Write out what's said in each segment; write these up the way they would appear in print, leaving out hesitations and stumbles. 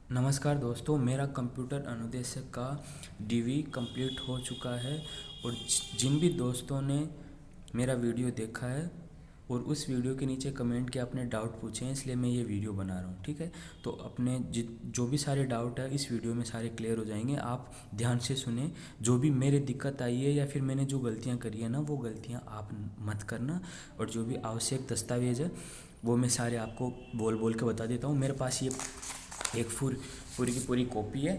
नमस्कार दोस्तों, मेरा कंप्यूटर अनुदेशक का डीवी कंप्लीट हो चुका है। और जिन भी दोस्तों ने मेरा वीडियो देखा है और उस वीडियो के नीचे कमेंट किया, अपने डाउट पूछे हैं, इसलिए मैं ये वीडियो बना रहा हूँ। ठीक है, तो अपने जो भी सारे डाउट है इस वीडियो में सारे क्लियर हो जाएंगे। आप ध्यान से सुने। जो भी मेरे दिक्कत आई है या फिर मैंने जो गलतियाँ करी है ना, वो गलतियाँ आप मत करना। और जो भी आवश्यक दस्तावेज है वो मैं सारे आपको बोल बोल के बता देता हूँ। मेरे पास ये एक पूरी की पूरी कॉपी है।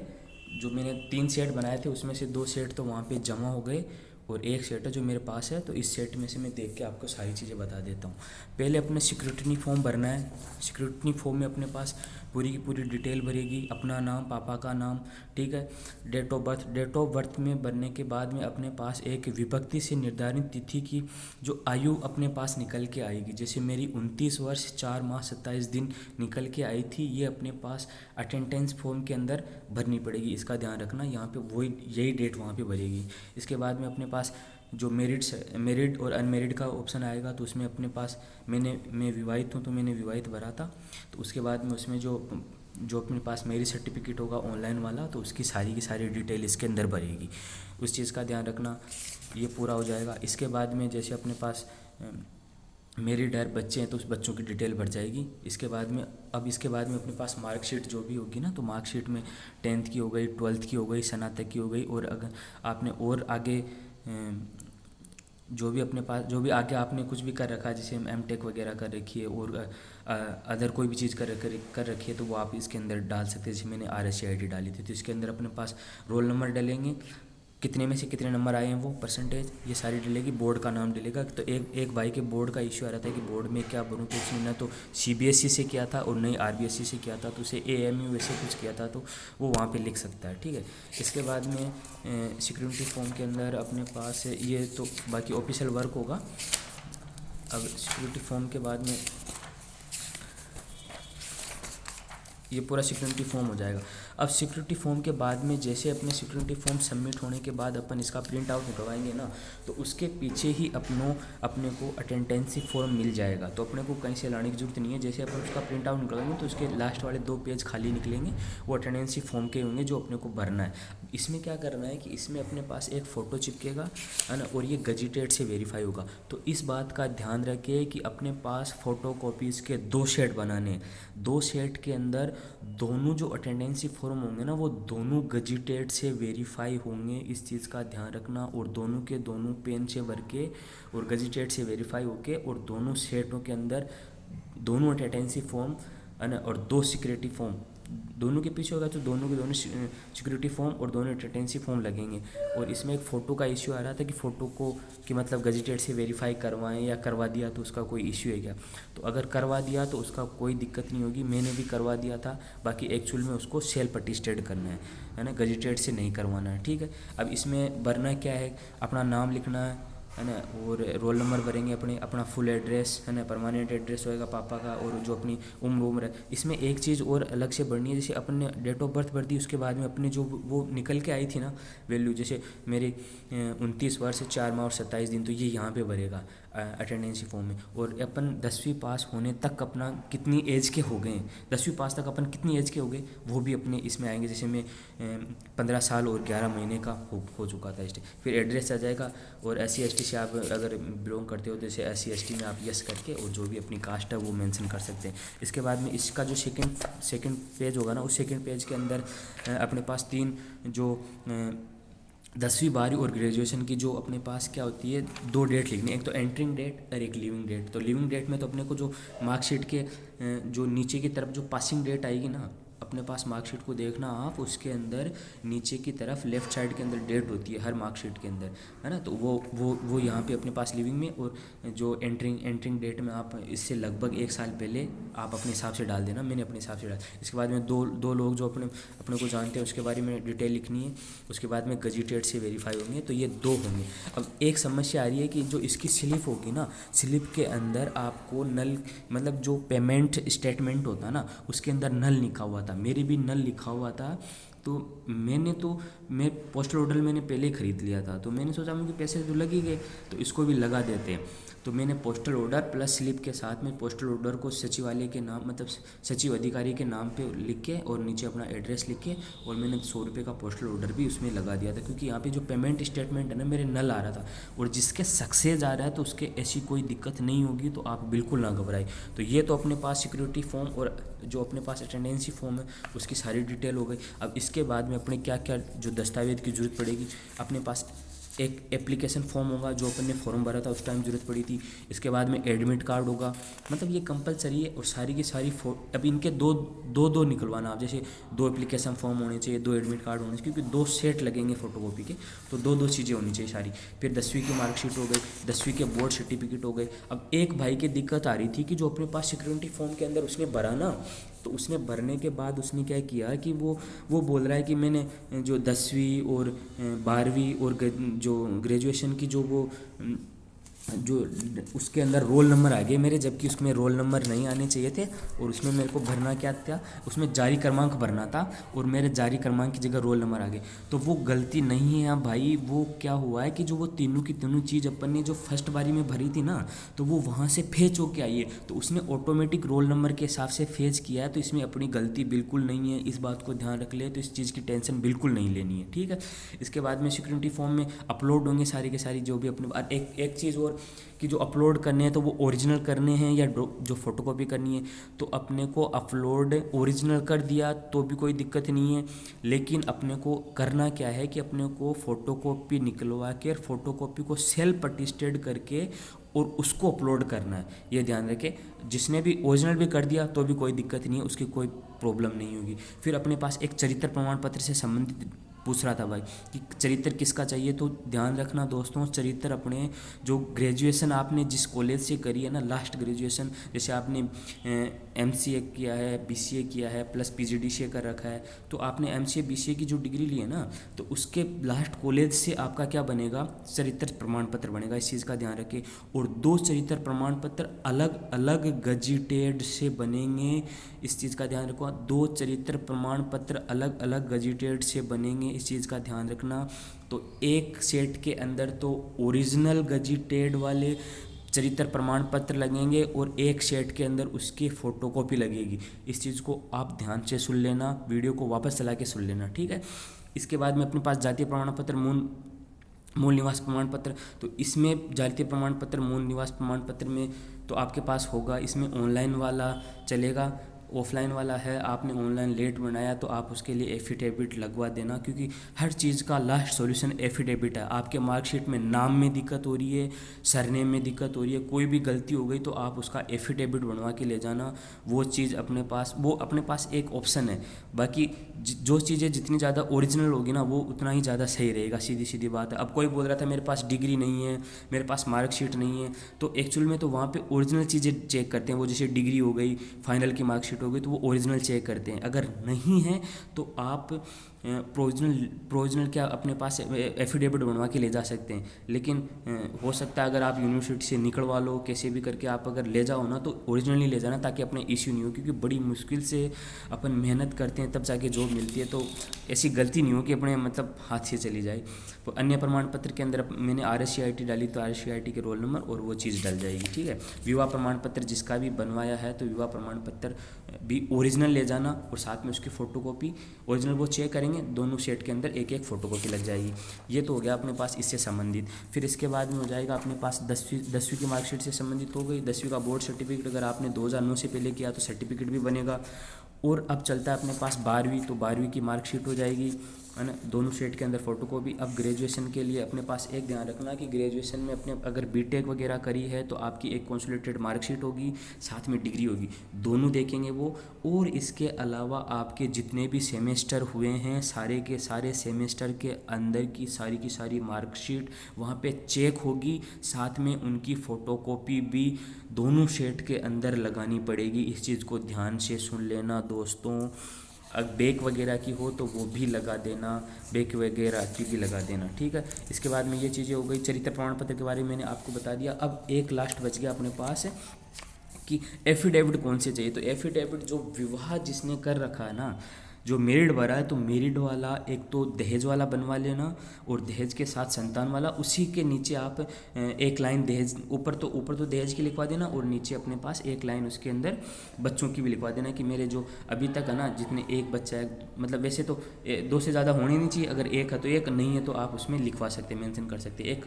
जो मैंने 3 सेट बनाए थे उसमें से 2 सेट तो वहाँ पे जमा हो गए और एक सेट है जो मेरे पास है। तो इस सेट में से मैं देख के आपको सारी चीज़ें बता देता हूँ। पहले अपने सिक्योरिटी फॉर्म भरना है। सिक्योरिटी फॉर्म में अपने पास पूरी की पूरी डिटेल भरेगी, अपना नाम, पापा का नाम, ठीक है, डेट ऑफ बर्थ में भरने के बाद में अपने पास एक विभक्ति से निर्धारित तिथि की जो आयु अपने पास निकल के आएगी। जैसे मेरी 29 वर्ष 4 माह 27 दिन निकल के आई थी, ये अपने पास अटेंडेंस फॉर्म के अंदर भरनी पड़ेगी। इसका ध्यान रखना, यहाँ पे वही यही डेट वहाँ पे भरेगी। इसके बाद में अपने पास जो मेरिड और अनमेरिड का ऑप्शन आएगा, तो उसमें अपने पास मैं विवाहित हूँ तो मैंने विवाहित भरा था। तो उसके बाद में उसमें जो अपने पास मैरिज सर्टिफिकेट होगा ऑनलाइन वाला, तो उसकी सारी की सारी डिटेल इसके अंदर भरेगी। उस चीज़ का ध्यान रखना। ये पूरा हो जाएगा। इसके बाद में जैसे अपने पास मेरिड है, बच्चे हैं, तो उस बच्चों की डिटेल भर जाएगी। इसके बाद में अपने पास मार्कशीट जो भी होगी ना, तो मार्कशीट में 10th की हो गई, 12th की हो गई, स्नातक की हो गई। और अगर आपने और आगे जो भी अपने पास जो भी आगे आपने कुछ भी कर रखा है, जैसे M.Tech वगैरह कर रखी है और अदर कोई भी चीज़ कर रखी है, तो वो आप इसके अंदर डाल सकते हैं। जैसे मैंने RSC ID डाली थी, तो इसके अंदर अपने पास रोल नंबर डालेंगे, कितने में से कितने नंबर आए हैं वो परसेंटेज, ये सारी डलेगी। बोर्ड का नाम डलेगा। तो एक भाई के बोर्ड का इश्यू आ रहा था कि बोर्ड में क्या भरूँ, तो उसने ना तो CBSE से किया था और नहीं RBSE से किया था, तो उसे AMU वैसे कुछ किया था, तो वो वहाँ पे लिख सकता है। ठीक है। इसके बाद में सिक्योरिटी फॉर्म के अंदर अपने पास ये तो बाकी ऑफिशियल वर्क होगा। अब सिक्योरिटी फॉर्म के बाद में ये पूरा सिक्योरिटी फॉर्म हो जाएगा। अब सिक्योरिटी फॉर्म के बाद में जैसे अपने सिक्योरिटी फॉर्म सबमिट होने के बाद अपन इसका प्रिंट आउट निकलवाएंगे ना, तो उसके पीछे ही अपने को अटेंडेंसी फॉर्म मिल जाएगा। तो अपने को कहीं से लाने की जरूरत नहीं है। जैसे अपन उसका प्रिंट आउट निकलवाएंगे तो उसके लास्ट वाले 2 पेज खाली निकलेंगे, वो अटेंडेंसी फॉर्म के होंगे जो अपने को भरना है। इसमें क्या करना है कि इसमें अपने पास एक फ़ोटो चिपकेगा, है ना, और ये गजिटेड से वेरीफाई होगा। तो इस बात का ध्यान रखिए कि अपने पास फ़ोटो कॉपीज़ के 2 सेट बनाने हैं। 2 सेट के अंदर दोनों जो अटेंडेंसी फॉर्म होंगे ना, वो दोनों गजिटेड से वेरीफाई होंगे। इस चीज़ का ध्यान रखना। और दोनों के दोनों पेन से भर के और गजिटेड से वेरीफाई होके, और दोनों सेटों के अंदर दोनों अटेंडेंसी फॉर्म है ना, और 2 सिक्योरिटी फॉर्म दोनों के पीछे होगा, तो दोनों के दोनों सिक्योरिटी फॉर्म और दोनों अटेंडेंसी फॉर्म लगेंगे। और इसमें एक फ़ोटो का इश्यू आ रहा था कि फ़ोटो को कि मतलब गजिटेड से वेरीफाई करवाएं या करवा दिया तो उसका कोई इश्यू है क्या। तो अगर करवा दिया तो उसका कोई दिक्कत नहीं होगी। मैंने भी करवा दिया था। बाकी एक्चुअल में उसको सेल्फ अटेस्टेड करना है ना, गजिटेड से नहीं करवाना है। ठीक है। अब इसमें भरना क्या है, अपना नाम लिखना है ना, और रोल नंबर भरेंगे, अपना फुल एड्रेस, है ना, परमानेंट एड्रेस होएगा पापा का, और जो अपनी उम्र है। इसमें एक चीज़ और अलग से भरनी है। जैसे अपन ने डेट ऑफ बर्थ भर दी, उसके बाद में अपने जो वो निकल के आई थी ना वैल्यू, जैसे मेरी 29 वर्ष 4 माह और 27 दिन, तो ये यहाँ पे भरेगा अटेंडेंसी फॉर्म में। और अपन 10वीं पास होने तक अपना कितनी एज के हो गए, 10वीं पास तक अपन कितनी एज के हो गए, वो भी अपने इसमें आएंगे। जैसे मैं 15 साल और 11 महीने का हो चुका था इसलिए। फिर एड्रेस आ जाएगा। और SC ST से आप अगर बिलोंग करते हो तो जैसे SC ST में आप यस करके और जो भी अपनी कास्ट है वो मेंशन कर सकते हैं। इसके बाद में इसका जो सेकंड पेज होगा ना, उस सेकंड पेज के अंदर अपने पास 3 जो 10वीं 12वीं और ग्रेजुएशन की जो अपने पास क्या होती है, 2 डेट लिखनी है। एक तो एंट्रिंग डेट और एक लिविंग डेट। तो लिविंग डेट में तो अपने को जो मार्कशीट के जो नीचे की तरफ जो पासिंग डेट आएगी ना, अपने पास मार्कशीट को देखना आप, उसके अंदर नीचे की तरफ लेफ़्ट साइड के अंदर डेट होती है हर मार्कशीट के अंदर, है ना। तो वो यहाँ पे अपने पास लिविंग में, और जो एंट्रिंग डेट में आप इससे लगभग 1 साल पहले आप अपने हिसाब से डाल देना। मैंने अपने हिसाब से डाल। इसके बाद में दो लोग जो अपने को जानते हैं उसके बारे में डिटेल लिखनी है। उसके बाद में गजिटेड से वेरीफाई होंगे, तो ये 2 होंगे। अब एक समस्या आ रही है कि जो इसकी स्लिप होगी ना, स्लिप के अंदर आपको नल, मतलब जो पेमेंट स्टेटमेंट होता है ना, उसके अंदर नल लिखा हुआ था। मेरी भी नल लिखा हुआ था, तो मैं पोस्टल ऑर्डर मैंने पहले ही ख़रीद लिया था, तो मैंने सोचा मुझे पैसे तो लग ही गए तो इसको भी लगा देते हैं। तो मैंने पोस्टल ऑर्डर प्लस स्लिप के साथ में पोस्टल ऑर्डर को सचिवालय के नाम मतलब सचिव अधिकारी के नाम पे लिख के और नीचे अपना एड्रेस लिख के और मैंने 100 रुपये का पोस्टल ऑर्डर भी उसमें लगा दिया था, क्योंकि यहाँ पे जो पेमेंट स्टेटमेंट है ना मेरे नल आ रहा था, और जिसके सक्सेस आ रहा है तो उसके ऐसी कोई दिक्कत नहीं होगी, तो आप बिल्कुल ना घबराएं। तो ये तो अपने पास सिक्योरिटी फॉर्म और जो अपने पास अटेंडेंसी फॉर्म है उसकी सारी डिटेल हो गई। अब इसके बाद में अपने क्या क्या जो दस्तावेज की ज़रूरत पड़ेगी, अपने पास एक एप्लीकेशन फॉर्म होगा जो अपन ने फॉर्म भरा था उस टाइम ज़रूरत पड़ी थी। इसके बाद में एडमिट कार्ड होगा, मतलब ये कंपलसरी है। और सारी की सारी अब इनके दो निकलवाना आप, जैसे 2 एप्लीकेशन फॉर्म होने चाहिए, 2 एडमिट कार्ड होने चाहिए, क्योंकि 2 सेट लगेंगे फोटोकॉपी के, तो 2 चीज़ें होनी चाहिए सारी। फिर 10वीं की मार्कशीट हो गई, 10वीं के बोर्ड सर्टिफिकेट हो गए। अब एक भाई की दिक्कत आ रही थी कि जो अपने पास सिक्योरिटी फॉर्म के अंदर उसने भरा ना, तो उसने भरने के बाद उसने क्या किया कि वो बोल रहा है कि मैंने जो 10वीं और 12वीं और जो ग्रेजुएशन की जो उसके अंदर रोल नंबर आ गए मेरे, जबकि उसमें रोल नंबर नहीं आने चाहिए थे। और उसमें मेरे को भरना क्या था, उसमें जारी क्रमांक भरना था और मेरे जारी क्रमांक की जगह रोल नंबर आ गए। तो वो गलती नहीं है भाई, वो क्या हुआ है कि जो वो तीनों की तीनों चीज़ अपन ने जो फर्स्ट बारी में भरी थी ना, तो वो वहाँ से फेच होके आई है, तो उसने ऑटोमेटिक रोल नंबर के हिसाब से फेच किया है। तो इसमें अपनी गलती बिल्कुल नहीं है, इस बात को ध्यान रख ले, तो इस चीज़ की टेंशन बिल्कुल नहीं लेनी है, ठीक है। इसके बाद में सिक्योरिटी फॉर्म में अपलोड होंगे सारी के सारी जो भी अपने एक चीज़ और कि जो अपलोड करने हैं तो वो ओरिजिनल करने हैं या जो फोटोकॉपी करनी है, तो अपने को अपलोड ओरिजिनल कर दिया तो भी कोई दिक्कत नहीं है। लेकिन अपने को करना क्या है कि अपने को फोटोकॉपी निकलवा के फोटोकॉपी को सेल्फ अटेस्टेड करके और उसको अपलोड करना है, ये ध्यान रखें। जिसने भी ओरिजिनल भी कर दिया तो भी कोई दिक्कत नहीं है, उसकी कोई प्रॉब्लम नहीं होगी। फिर अपने पास एक चरित्र प्रमाण पत्र से संबंधित पूछ रहा था भाई कि चरित्र किसका चाहिए, तो ध्यान रखना दोस्तों, चरित्र अपने जो ग्रेजुएशन आपने जिस कॉलेज से करी है ना, लास्ट ग्रेजुएशन, जैसे आपने MCA किया है, BCA किया है प्लस PGDCA कर रखा है, तो आपने MCA BCA की जो डिग्री ली है ना, तो उसके लास्ट कॉलेज से आपका क्या बनेगा, चरित्र प्रमाण पत्र बनेगा, इस चीज़ का ध्यान रखें। और 2 चरित्र प्रमाण पत्र अलग अलग गजिटेड से बनेंगे, इस चीज़ का ध्यान रखो। 2 चरित्र प्रमाण पत्र अलग अलग गजिटेड से बनेंगे, इस चीज़ का ध्यान रखना। तो एक सेट के अंदर तो ओरिजिनल गजिटेड वाले चरित्र प्रमाण पत्र लगेंगे और एक सेट के अंदर उसकी फ़ोटोकॉपी लगेगी। इस चीज़ को आप ध्यान से सुन लेना, वीडियो को वापस चला के सुन लेना, ठीक है। इसके बाद में अपने पास जातीय प्रमाण पत्र, मूल निवास प्रमाण पत्र, तो इसमें जातीय प्रमाण पत्र मूल निवास प्रमाण पत्र में तो आपके पास होगा, इसमें ऑनलाइन वाला चलेगा, ऑफलाइन वाला है आपने ऑनलाइन लेट बनाया तो आप उसके लिए एफिडेविट लगवा देना, क्योंकि हर चीज़ का लास्ट सॉल्यूशन एफिडेविट है। आपके मार्कशीट में नाम में दिक्कत हो रही है, सरनेम में दिक्कत हो रही है, कोई भी गलती हो गई तो आप उसका एफिडेविट बनवा के ले जाना, वो चीज़ अपने पास एक ऑप्शन है। बाकी जो चीज़ें जितनी ज़्यादा ओरिजिनल होगी ना वो उतना ही ज़्यादा सही रहेगा, सीधी सीधी बात है। अब कोई बोल रहा था मेरे पास डिग्री नहीं है, मेरे पास मार्कशीट नहीं है, तो एक्चुअल में तो वहाँ पे ओरिजिनल चीज़ें चेक करते हैं, वो जैसे डिग्री हो गई, फाइनल की मार्कशीट हो गई, तो वो ओरिजिनल चेक करते हैं। अगर नहीं है तो आप प्रोविजनल क्या अपने पास एफिडेविट बनवा के ले जा सकते हैं। लेकिन हो सकता है अगर आप यूनिवर्सिटी से निकलवा लो, कैसे भी करके आप अगर ले जाओ ना, तो ओरिजिनली ले जाना ताकि अपने इश्यू नहीं हो, क्योंकि बड़ी मुश्किल से अपन मेहनत करते हैं तब जाके जॉब मिलती है, तो ऐसी गलती नहीं हो कि अपने मतलब हाथ से चली जाए। तो अन्य प्रमाण पत्र के अंदर मैंने RSCIT डाली तो RSCIT के रोल नंबर और वो चीज़ डल जाएगी, ठीक है। विवाह प्रमाण पत्र जिसका भी बनवाया है तो विवाह प्रमाण पत्र भी ओरिजिनल ले जाना और साथ में उसकी फ़ोटोकॉपी, ओरिजिनल वो चेक करेंगे, दोनों सेट के अंदर एक एक फ़ोटोकॉपी लग जाएगी। ये तो हो गया अपने पास इससे संबंधित। फिर इसके बाद में हो जाएगा अपने पास 10वीं की मार्कशीट से संबंधित हो गई। 10वीं का बोर्ड सर्टिफिकेट अगर आपने 2009 से पहले किया तो सर्टिफिकेट भी बनेगा। और अब चलता है अपने पास 12वीं, तो 12वीं की मार्कशीट हो जाएगी, है ना, दोनों सेट के अंदर फोटोकॉपी। अब ग्रेजुएशन के लिए अपने पास एक ध्यान रखना कि ग्रेजुएशन में अपने अगर बीटेक वगैरह करी है तो आपकी एक कंसोलिडेटेड मार्कशीट होगी, साथ में डिग्री होगी, दोनों देखेंगे वो। और इसके अलावा आपके जितने भी सेमेस्टर हुए हैं सारे के सारे सेमेस्टर के अंदर की सारी मार्कशीट वहाँ पे चेक होगी, साथ में उनकी फ़ोटोकॉपी भी दोनों सेट के अंदर लगानी पड़ेगी। इस चीज़ को ध्यान से सुन लेना दोस्तों। अगर बैक वगैरह की हो तो वो भी लगा देना, बैक वगैरह की भी लगा देना, ठीक है। इसके बाद में ये चीज़ें हो गई। चरित्र प्रमाण पत्र के बारे में मैंने आपको बता दिया। अब एक लास्ट बच गया अपने पास कि एफिडेविट कौन से चाहिए। तो एफिडेविट जो विवाह जिसने कर रखा है ना, जो मेरिट भरा है तो मेरिट वाला एक तो दहेज वाला बनवा लेना, और दहेज के साथ संतान वाला, उसी के नीचे आप एक लाइन दहेज, ऊपर तो दहेज की लिखवा देना, और नीचे अपने पास एक लाइन उसके अंदर बच्चों की भी लिखवा देना कि मेरे जो अभी तक है ना, जितने एक बच्चा है, मतलब वैसे तो दो से ज़्यादा होने नहीं चाहिए, अगर एक है तो एक, नहीं है तो आप उसमें लिखवा सकते हैं, मेंशन कर सकते हैं। एक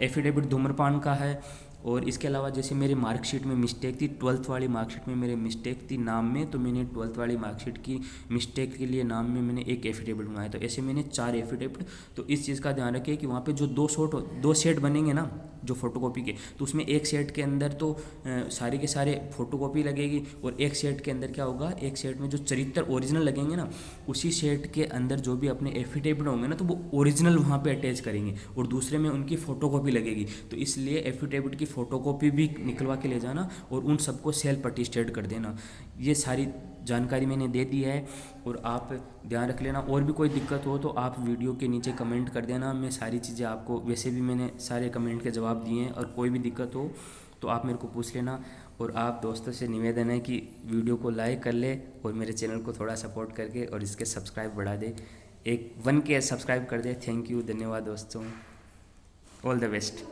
एफिडेविट धूम्रपान का है, और इसके अलावा जैसे मेरी मार्कशीट में मिस्टेक थी, 12th वाली मार्कशीट में मेरे मिस्टेक थी नाम में, तो मैंने 12th वाली मार्कशीट की मिस्टेक के लिए नाम में मैंने एक एफिडेविट बनाया, तो ऐसे मैंने 4 एफिडेविट। तो इस चीज़ का ध्यान रखिए कि वहाँ पे जो दो सेट बनेंगे ना जो फोटोकॉपी के, तो उसमें एक सेट के अंदर तो सारे के सारे फोटोकॉपी लगेगी, और एक सेट के अंदर क्या होगा, एक सेट में जो चरित्र ओरिजिनल लगेंगे ना, उसी सेट के अंदर जो भी अपने एफिडेविट होंगे ना, तो वो ओरिजिनल वहाँ पे अटैच करेंगे, और दूसरे में उनकी फ़ोटोकॉपी लगेगी। तो इसलिए एफिडेविट की फ़ोटोकॉपी भी निकलवा के ले जाना, और उन सबको सेल्फ अटेस्टेड कर देना। ये सारी जानकारी मैंने दे दी है, और आप ध्यान रख लेना। और भी कोई दिक्कत हो तो आप वीडियो के नीचे कमेंट कर देना, मैं सारी चीज़ें आपको, वैसे भी मैंने सारे कमेंट के जवाब दिए हैं, और कोई भी दिक्कत हो तो आप मेरे को पूछ लेना। और आप दोस्तों से निवेदन है कि वीडियो को लाइक कर ले, और मेरे चैनल को थोड़ा सपोर्ट करके और इसके सब्सक्राइब बढ़ा दे, 1 के सब्सक्राइब कर दे। थैंक यू, धन्यवाद दोस्तों, ऑल द बेस्ट।